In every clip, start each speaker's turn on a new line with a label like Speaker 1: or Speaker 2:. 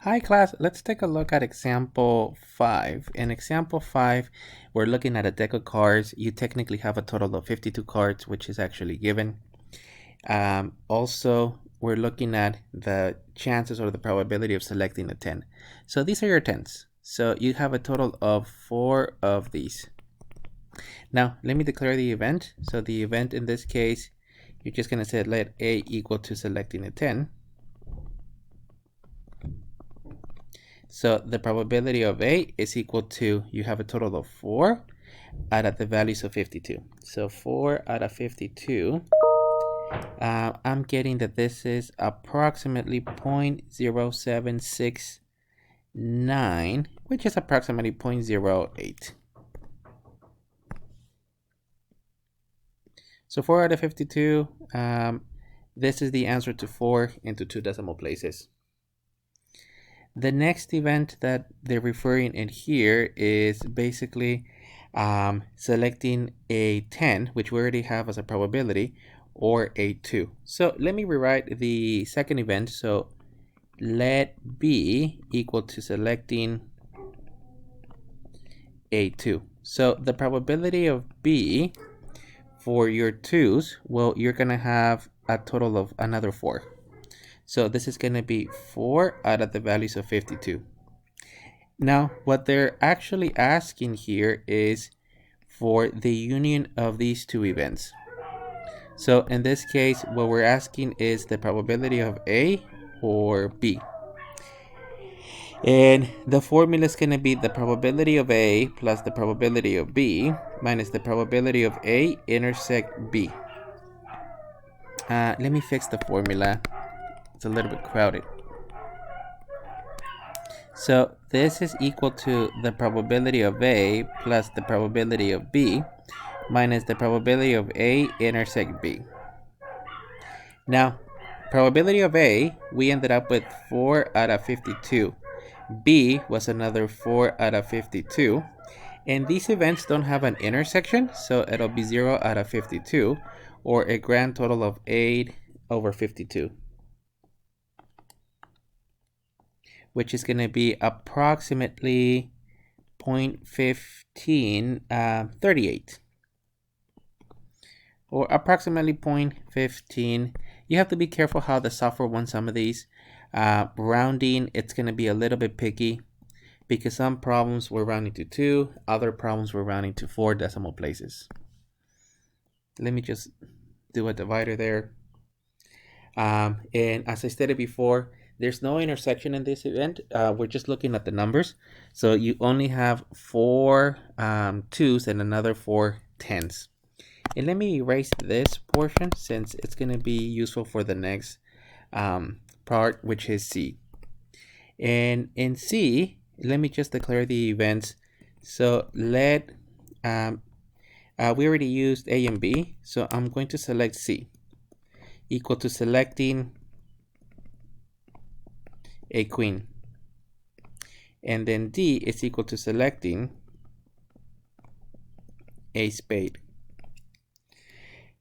Speaker 1: Hi class, let's take a look at example 5. In example 5, we're looking at a deck of cards. You technically have a total of 52 cards, which is actually given. Also, we're looking at the chances or the probability of selecting a 10. So these are your 10s. So you have a total of 4 of these. Now, let me declare the event. So the event in this case, you're just going to say let A equal to selecting a 10. So the probability of A is equal to, you have a total of 4 out of the values of 52. So 4 out of 52, I'm getting that this is approximately 0.0769, which is approximately 0.08. So 4 out of 52, this is the answer to 4 into 2 decimal places. The next event that they're referring in here is basically selecting a 10, which we already have as a probability, or a 2. So let me rewrite the second event. So let B equal to selecting a 2. So the probability of B for your 2s, well, you're going to have a total of another 4. So this is going to be 4 out of the values of 52. Now, what they're actually asking here is for the union of these two events. So in this case, what we're asking is the probability of A or B. And the formula is going to be the probability of A plus the probability of B minus the probability of A intersect B. Let me fix the formula. It's a little bit crowded. So this is equal to the probability of A plus the probability of B minus the probability of A intersect B. Now, probability of A, we ended up with 4 out of 52. B was another 4 out of 52. And these events don't have an intersection, so it'll be 0 out of 52, or a grand total of 8 over 52. Which is going to be approximately 0.1538, or approximately 0.15. You have to be careful how the software wants some of these. Rounding, it's going to be a little bit picky because some problems we're rounding to 2, other problems we're rounding to 4 decimal places. Let me just do a divider there. And as I stated before, there's no intersection in this event. We're just looking at the numbers. So you only have 4 2s and another 4 10s. And let me erase this portion since it's going to be useful for the next part, which is C. And in C, let me just declare the events. So let, we already used A and B. So I'm going to select C equal to selecting a queen. And then D is equal to selecting a spade.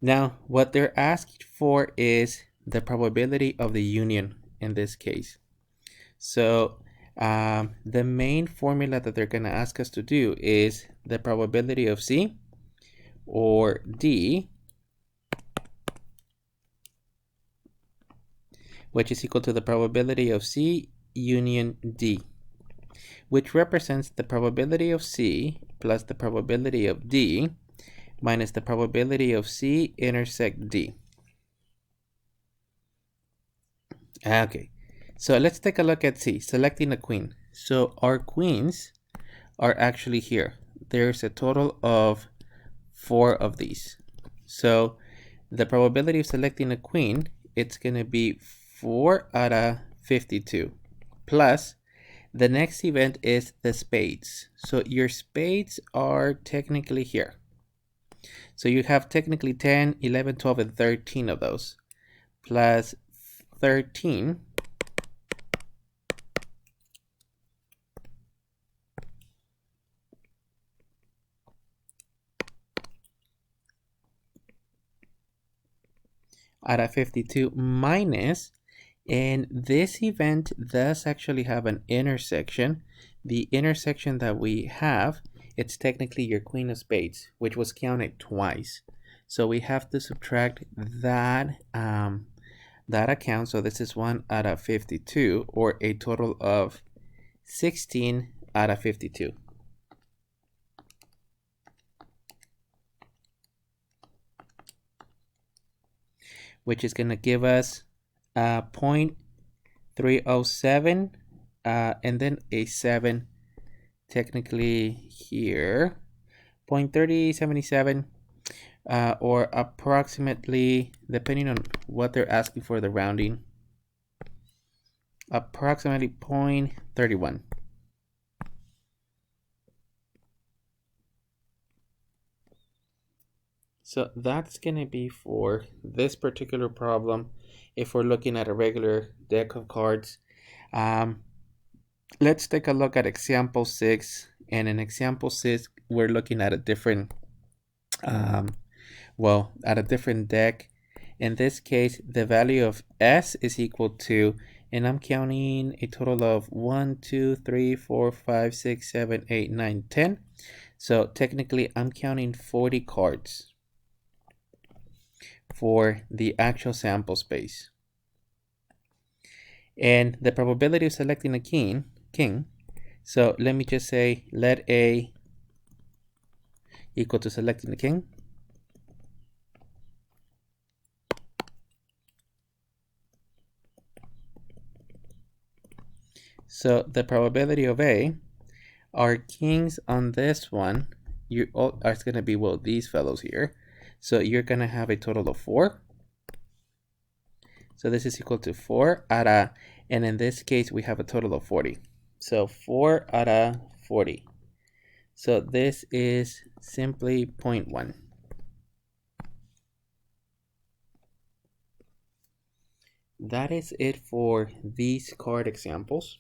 Speaker 1: Now, what they're asking for is the probability of the union in this case. So the main formula that they're going to ask us to do is the probability of C or D, which is equal to the probability of C union D, which represents the probability of C plus the probability of D minus the probability of C intersect D. Okay, so let's take a look at C, selecting a queen. So our queens are actually here. There's a total of 4 of these. So the probability of selecting a queen, it's going to be 4 out of 52 plus the next event is the spades. So your spades are technically here. So you have technically 10, 11, 12, and 13 of those, plus 13 out of 52 minus And this event does actually have an intersection. The intersection that we have, it's technically your queen of spades, which was counted twice. So we have to subtract that that account. So this is 1 out of 52, or a total of 16 out of 52. Which is going to give us 0.307 and then a 7 technically here, 0.3077 or approximately, depending on what they're asking for the rounding, approximately 0.31. So that's going to be for this particular problem if we're looking at a regular deck of cards. Let's take a look at example 6. And in example 6, we're looking at a different, at a different deck. In this case, the value of S is equal to, and I'm counting a total of 1, 2, 3, 4, 5, 6, 7, 8, 9, 10. So technically, I'm counting 40 cards for the actual sample space. And the probability of selecting a king, so let me just say let A equal to selecting the king. So the probability of A, our kings on this one, you are going to be, well, these fellows here. So you're going to have a total of 4. So this is equal to 4 out of, and in this case, we have a total of 40. So 4 out of 40. So this is simply 0.1. That is it for these card examples.